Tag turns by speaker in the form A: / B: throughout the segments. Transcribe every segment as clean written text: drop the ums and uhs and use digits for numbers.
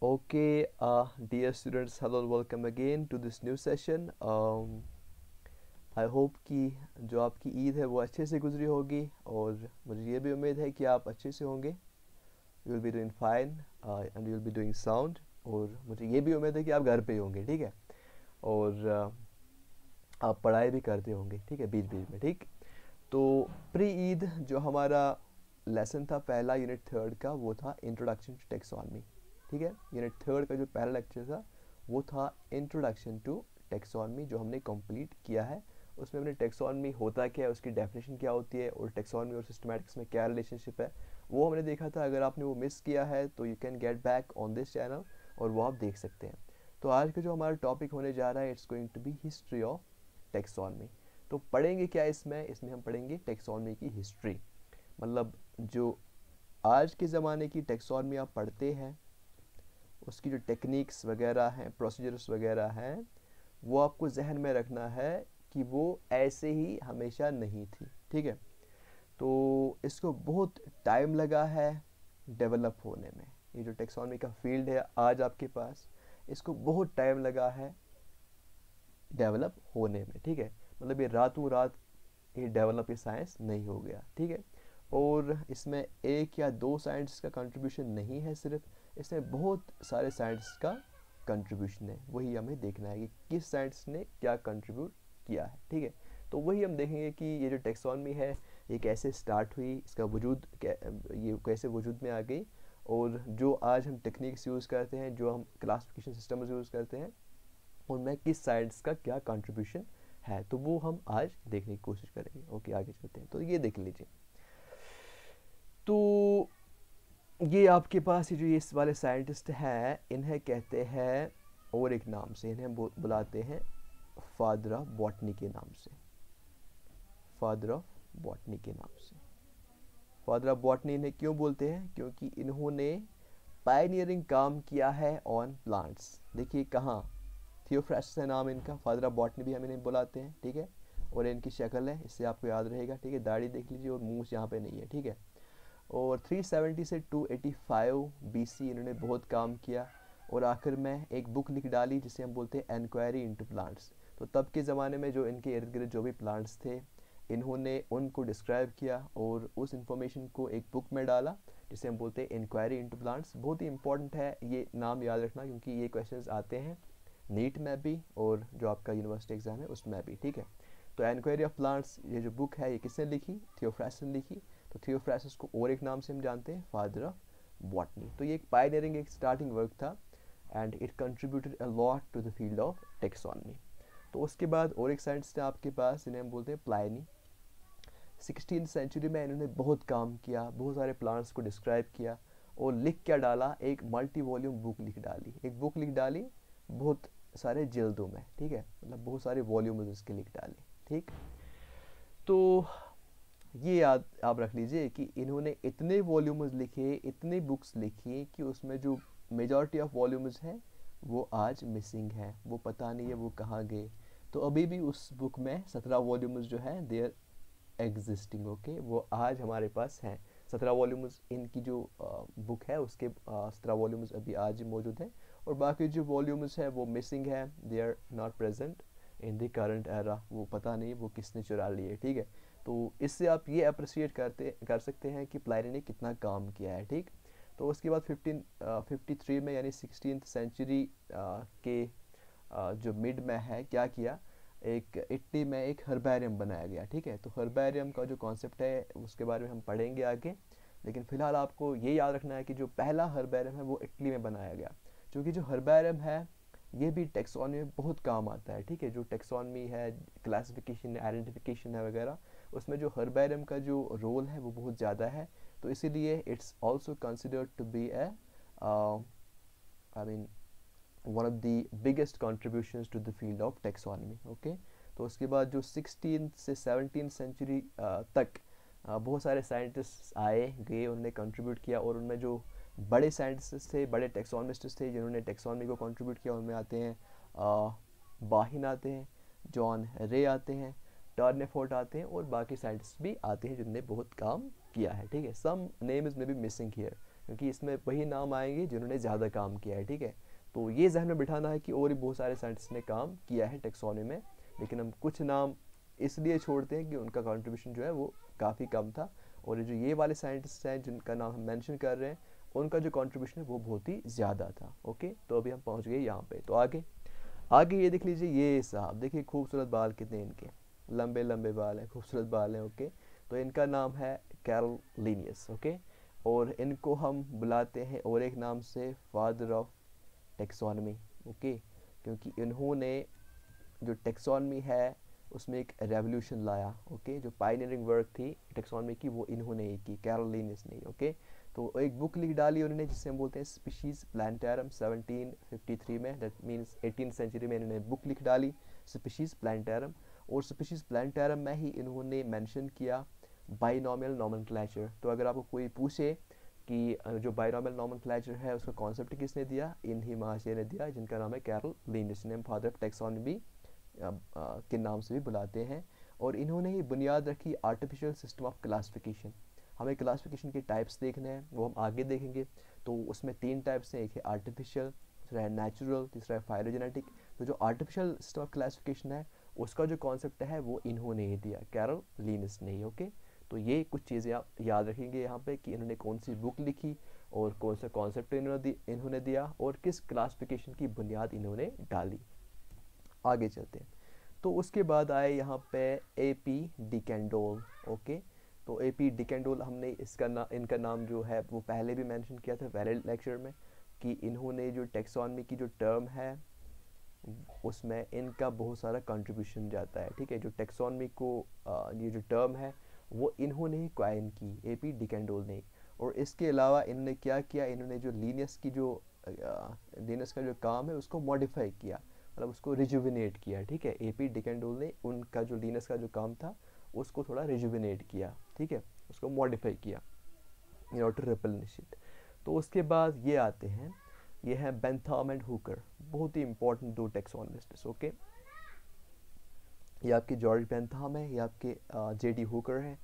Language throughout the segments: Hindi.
A: Okay, dear students, hello and welcome again to this new session. I hope कि जो आपकी ईद है वो अच्छे से गुजरी होगी और मुझे ये भी उम्मीद है कि आप अच्छे से होंगे. You will be doing fine and you will be doing sound. और मुझे ये भी उम्मीद है कि आप घर पे ही होंगे, ठीक है. और आप पढ़ाई भी करते होंगे, ठीक है, बीच बीच में, ठीक. तो प्री ईद जो हमारा लेसन था पहला यूनिट थर्ड का, वो था इंट्रोडक्शन टू टेक्सोनमी, ठीक है. यूनिट थर्ड का जो पहला लेक्चर था वो था इंट्रोडक्शन टू टेक्सोनमी, जो हमने कंप्लीट किया है. उसमें हमने टेक्सोनमी होता क्या है, उसकी डेफिनेशन क्या होती है और टेक्सोनमी और सिस्टमैटिक्स में क्या रिलेशनशिप है, वो हमने देखा था. अगर आपने वो मिस किया है तो you can get back on this channel और वो आप देख सकते हैं. तो आज का जो हमारा टॉपिक होने जा रहा है, it's going to be history of taxonomy. तो पढ़ेंगे क्या इसमें इसमें हम पढ़ेंगे टेक्सोनमी की हिस्ट्री. मतलब जो आज के ज़माने की टेक्सोनमी आप पढ़ते हैं, उसकी जो टेक्निक्स वगैरह हैं, प्रोसीजर्स वगैरह हैं, वो आपको जहन में रखना है कि वो ऐसे ही हमेशा नहीं थी, ठीक है. तो इसको बहुत टाइम लगा है डेवलप होने में. ये जो टेक्सोनमी का फील्ड है आज आपके पास, इसको बहुत टाइम लगा है डेवलप होने में, ठीक है. मतलब ये रातों रात ये डेवलप ये साइंस नहीं हो गया, ठीक है. और इसमें एक या दो साइंटिस्ट का कंट्रीब्यूशन नहीं है सिर्फ, इसमें बहुत सारे साइंटिस्ट का कंट्रीब्यूशन है. वही हमें देखना है कि किस साइंटिस्ट ने क्या कंट्रीब्यूट किया है, ठीक है. तो वही हम देखेंगे कि ये जो टेक्सोनमी है ये कैसे स्टार्ट हुई, इसका वजूद ये कैसे वजूद में आ गई, और जो आज हम टेक्निक्स यूज़ करते हैं, जो हम क्लासिफिकेशन सिस्टम्स यूज़ करते हैं, उनमें किस साइंस का क्या कंट्रीब्यूशन है, तो वो हम आज देखने की कोशिश करेंगे. ओके, आगे चलते हैं. तो ये देख लीजिए. तो ये आपके पास ये जो ये वाले साइंटिस्ट हैं, इन्हें कहते हैं और एक नाम से, इन्हें बुलाते हैं फादर ऑफ बॉटनी के नाम से. फादर ऑफ बॉटनी के नाम से. फादर ऑफ बॉटनी इन्हें क्यों बोलते हैं? क्योंकि इन्होंने पायनियरिंग काम किया है ऑन प्लांट्स. देखिए कहाँ, थियोफ्रास्टस है नाम इनका, फादर ऑफ बॉटनी भी हम इन्हें बुलाते हैं, ठीक है. और इनकी शक्ल है, इससे आपको याद रहेगा, ठीक है. दाढ़ी देख लीजिए और मूछ यहाँ पे नहीं है, ठीक है. और 370 से 285 बीसी इन्होंने बहुत काम किया और आखिर में एक बुक लिख डाली जिसे हम बोलते हैं एनक्वायरी इनटू प्लांट्स. तो तब के ज़माने में जो इनके इर्द गिर्द जो भी प्लांट्स थे, इन्होंने उनको डिस्क्राइब किया और उस इंफॉर्मेशन को एक बुक में डाला जिसे हम बोलते हैं इंक्वायरी इनटू प्लांट्स. बहुत ही इंपॉर्टेंट है ये नाम याद रखना, क्योंकि ये क्वेश्चंस आते हैं नीट में भी और जो आपका यूनिवर्सिटी एग्जाम है उसमें भी, ठीक है. तो एनक्वायरी ऑफ प्लांट्स ये जो बुक है ये किसने लिखी? थियोफ्रास्टस ने लिखी. तो थियोफ्रास्टस को और एक नाम से हम जानते हैं फादर ऑफ बॉटनी. तो ये एक पायनियरिंग एक स्टार्टिंग वर्क था and it contributed a lot to the field of taxonomy. तो उसके बाद और एक साइंटिस्ट है आपके पास, इन्हें हम बोलते हैं प्लाइनी. 16th सेंचुरी में इन्होंने बहुत काम किया, बहुत सारे प्लांट्स को डिस्क्राइब किया और लिख क्या डाला, एक मल्टी वॉल्यूम बुक लिख डाली. एक बुक लिख डाली बहुत सारे जल्दों में, ठीक है. मतलब बहुत सारे वॉल्यूम इसके लिख डाले, ठीक. तो ये याद आप रख लीजिए कि इन्होंने इतने वॉल्यूम्स लिखे, इतने बुक्स लिखी कि उसमें जो मेजॉरिटी ऑफ वॉल्यूम्स हैं वो आज मिसिंग है, वो पता नहीं है वो कहाँ गए. तो अभी भी उस बुक में 17 वॉल्यूम्स जो है देयर एग्जिस्टिंग, ओके, वो आज हमारे पास हैं. 17 वॉल्यूम्स इनकी जो बुक है उसके 17 वॉल्यूम्स अभी आज मौजूद हैं और बाकी जो वॉल्यूम्स हैं वो मिसिंग है, they are not present in the current era. वो पता नहीं वो किसने चुरा लिए, ठीक है. तो इससे आप ये अप्रिशिएट कर सकते हैं कि प्लाइनी ने कितना काम किया है, ठीक. तो उसके बाद 1553 में यानी 16th सेंचुरी के जो मिड में है, क्या किया, एक इटली में एक हर्बेरियम बनाया गया, ठीक है. तो हर्बेरियम का जो कॉन्सेप्ट है उसके बारे में हम पढ़ेंगे आगे, लेकिन फ़िलहाल आपको ये याद रखना है कि जो पहला हर्बेरियम है वो इटली में बनाया गया. क्योंकि जो हर्बेरियम है ये भी टेक्सोनमी में बहुत काम आता है, ठीक है. जो टेक्सोनमी है, क्लासिफिकेशन, आइडेंटिफिकेशन है वगैरह, उसमें जो हर्बेरियम का जो रोल है वो बहुत ज़्यादा है. तो इसीलिए it's also considered to be a I mean one of the biggest contributions to the field of taxonomy, okay. तो उसके बाद जो 16th से 17th सेंचुरी तक बहुत सारे साइंटिस्ट आए गए, उन्होंने कंट्रीब्यूट किया और उनमें जो बड़े साइंटिस्ट थे, बड़े टेक्सोनमिस्ट थे जिन्होंने टेक्सोनमी को कंट्रीब्यूट किया, उनमें आते हैं बाहिन आते हैं, जॉन रे आते हैं, टर्नेफोर्ट आते हैं और बाकी साइंटिस्ट भी आते हैं जिन्होंने बहुत काम किया है, ठीक है. सम नेम्स में बी मिसिंग हियर, क्योंकि इसमें वही नाम आएंगे जिन्होंने ज़्यादा काम किया है, ठीक है। तो ये जहन में बिठाना है कि और भी बहुत सारे साइंटिस्ट ने काम किया है टेक्सोनॉमी में, लेकिन हम कुछ नाम इसलिए छोड़ते हैं कि उनका कंट्रीब्यूशन जो है वो काफ़ी कम था, और जो ये वाले साइंटिस्ट हैं जिनका नाम हम मेंशन कर रहे हैं उनका जो कंट्रीब्यूशन है वो बहुत ही ज़्यादा था। ओके, तो अभी हम पहुंच गए यहाँ पे। तो आगे आगे ये देख लीजिए, ये साहब देखिए खूबसूरत बाल कितने इनके, लंबे लंबे बाल हैं, खूबसूरत बाल हैं। ओके, तो इनका नाम है कैरल लीनियस। ओके, और इनको हम बुलाते हैं और एक नाम से फादर ऑफ टेक्सोनॉमी। ओके, क्योंकि इन्होंने जो टेक्सोनॉमी है उसमें एक रेवोल्यूशन लाया। ओके, जो पायनियरिंग वर्क थी टेक्सोनॉमी की वो इन्होंने ही की, कैरल लीनियस ने। ओके, तो एक बुक लिख डाली उन्होंने जिसे हम बोलते हैं स्पीशीज प्लांटारम 1753 में, दैट मीन्स 18th सेंचुरी में इन्होंने बुक लिख डाली स्पीशीज प्लांटारम, और स्पीशीज प्लांटारम में ही इन्होंने मेंशन किया बाइनोमियल नोमेनक्लेचर। तो अगर आपको कोई पूछे कि जो बाइनोमियल नोमेनक्लेचर है उसका कॉन्सेप्ट किसने दिया, इन्हीं महाशय ने दिया, जिनका नाम है कैरल लीनियस, ने फादर ऑफ टेक्सोनॉमी के नाम से भी बुलाते हैं। और इन्होंने ही बुनियाद रखी आर्टिफिशियल सिस्टम ऑफ क्लासिफिकेशन। हमें क्लासिफिकेशन के टाइप्स देखने हैं, वो हम आगे देखेंगे। तो उसमें 3 टाइप्स हैं, एक है आर्टिफिशियल, दूसरा है नेचुरल, तीसरा है फाइलोजेनेटिक। तो जो आर्टिफिशियल सिस्टम ऑफ क्लासिफिकेशन है उसका जो कॉन्सेप्ट है वो इन्होंने ही दिया, कैरल लीनियस ने ही। ओके, तो ये कुछ चीज़ें आप याद रखेंगे यहाँ पे कि इन्होंने कौन सी बुक लिखी और कौन सा कॉन्सेप्ट इन्होंने दिया और किस क्लासिफिकेशन की बुनियाद इन्होंने डाली। आगे चलते हैं। तो उसके बाद आए यहाँ पे AP डिकेंडोल। ओके, तो AP डिकेंडोल हमने इनका नाम जो है वो पहले भी मेंशन किया था पहले लेक्चर में, कि इन्होंने जो टेक्सोनॉमी की जो टर्म है उसमें इनका बहुत सारा कंट्रीब्यूशन जाता है, ठीक है। जो टेक्सोनॉमी को ये जो टर्म है वो इन्होंने ही क्वाइन की, AP डिकेंडोल ने। और इसके अलावा इन्होंने क्या किया, इन्होंने जो लीनियस का जो काम है उसको मॉडिफाई किया, मतलब उसको रिजुविनेट किया, ठीक है। AP डिकेंडोल ने उनका जो लीनस का जो काम था उसको थोड़ा रिजुविनेट किया, ठीक है, उसको मॉडिफाई किया in order to replenish it. तो उसके बाद ये आते हैं, ये है बेंथम एंड हुकर, बहुत ही इंपॉर्टेंट 2 टेक्सोनॉमिस्ट। ओके, ये आपके जॉर्ज बेंथम है, ये आपके JD हुकर है।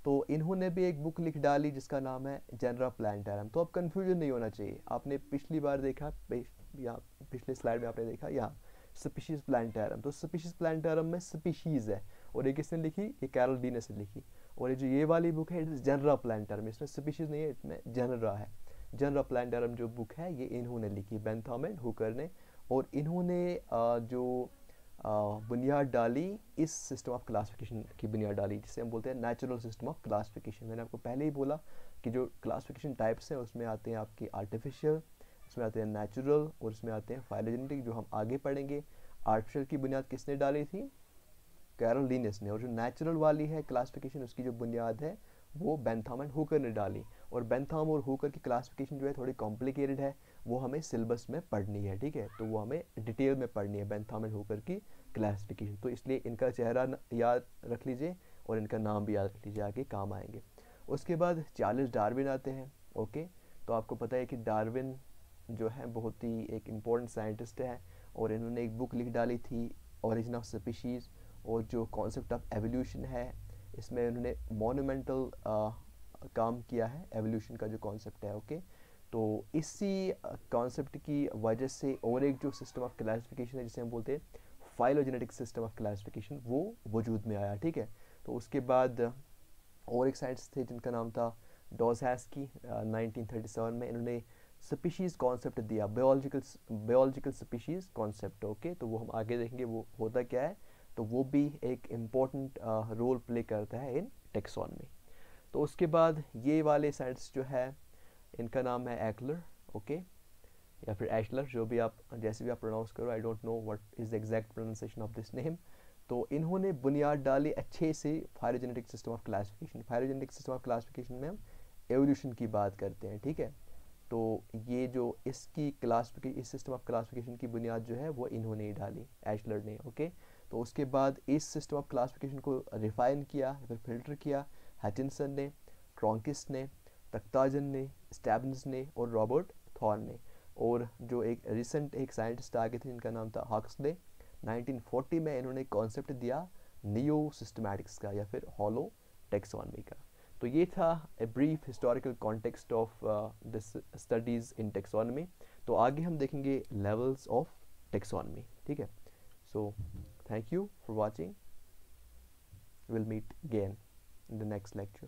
A: तो इन्होंने भी एक बुक लिख डाली जिसका नाम है जेनरा प्लांटारम। तो अब कंफ्यूजन नहीं होना चाहिए, आपने पिछली बार देखा या पिछले स्लाइड में आपने देखा यहाँ स्पीशीज प्लांटारम, तो स्पीशीज प्लांटारम में स्पीशीज है, और ये किसने लिखी, ये कैरल लीनियस ने लिखी। और ये जो ये वाली बुक है जेनरा प्लांटारम, इसमें स्पीशीज नहीं है, इसमें जेनरा है। जेनरा प्लांटारम जो बुक है ये इन्होंने लिखी, बेंथम एंड हुकर ने। और इन्होंने जो बुनियाद डाली इस सिस्टम ऑफ क्लासिफिकेशन की बुनियाद डाली जिसे हम बोलते हैं नेचुरल सिस्टम ऑफ क्लासिफिकेशन। मैंने आपको पहले ही बोला कि जो क्लासिफिकेशन टाइप्स हैं उसमें आते हैं आपकी आर्टिफिशियल, उसमें आते हैं नेचुरल, और उसमें आते हैं फाइलोजेनेटिक, जो हम आगे पढ़ेंगे। आर्टिफिशियल की बुनियाद किसने डाली थी, कैरल लीनियस ने। और जो नेचुरल वाली है क्लासिफिकेशन उसकी जो बुनियाद है वो बेंथम एंड हुकर ने डाली। और बेंथम और हुकर की क्लासिफिकेशन जो है थोड़ी कॉम्प्लिकेटेड है, वो हमें सिलेबस में पढ़नी है, ठीक है। तो वो हमें डिटेल में पढ़नी है बेंथम एंड हुकर की क्लासिफिकेशन। तो इसलिए इनका चेहरा याद रख लीजिए और इनका नाम भी याद रख लीजिए, आगे काम आएंगे। उसके बाद चार्ल्स डार्विन आते हैं। ओके, तो आपको पता है कि डार्विन जो है बहुत ही एक इम्पोर्टेंट साइंटिस्ट है, और इन्होंने एक बुक लिख डाली थी ओरिजिन ऑफ स्पीशीज़। और जो कॉन्सेप्ट ऑफ एवोल्यूशन है इसमें उन्होंने मोन्यूमेंटल काम किया है, एवोल्यूशन का जो कॉन्सेप्ट है। ओके, तो इसी कॉन्सेप्ट की वजह से और एक जो सिस्टम ऑफ क्लासिफिकेशन है जिसे हम बोलते हैं फाइलोजेनेटिक सिस्टम ऑफ क्लासिफिकेशन, वो वजूद में आया, ठीक है। तो उसके बाद और एक साइंटिस्ट थे जिनका नाम था डॉजहैस्की, 1937 में इन्होंने स्पीशीज़ कॉन्सेप्ट दिया, बायोलॉजिकल स्पीशीज़ कॉन्सेप्ट। ओके, तो वो हम आगे देखेंगे वो होता क्या है। तो वो भी एक इम्पॉर्टेंट रोल प्ले करता है इन टेक्सोनॉमी। तो उसके बाद ये वाले साइंटिस्ट जो है इनका नाम है एक्लर। ओके, या फिर एशलर, जो भी आप जैसे भी आप प्रोनाउंस करो, I don't know what is the exact pronunciation of this name. तो इन्होंने बुनियाद डाली अच्छे से phylogenetic system of classification. Phylogenetic system of classification में हम एवोल्यूशन की बात करते हैं, ठीक है। तो ये जो इसकी इस सिस्टम ऑफ क्लासिफिकेशन की बुनियाद जो है वो इन्होंने ही डाली, एशलर ने। ओके, तो उसके बाद इस सिस्टम ऑफ क्लासिफिकेशन को रिफाइन किया, फिर फिल्टर किया हचिनसन ने, ट्रॉन्किस्ट ने, तख्ताजन ने, स्टैब्स ने और रॉबर्ट थॉर्न ने। और जो एक रिसेंट एक साइंटिस्ट आगे थे इनका नाम था हक्सले, 1940 में इन्होंने कॉन्सेप्ट दिया नियो सिस्टमैटिक्स का या फिर हॉलो टेक्सोनॉमी का। तो ये था a brief historical context of this studies in taxonomy. तो आगे हम देखेंगे लेवल्स ऑफ टेक्सोनमी, ठीक है। So thank you for watching, will meet again in the next lecture.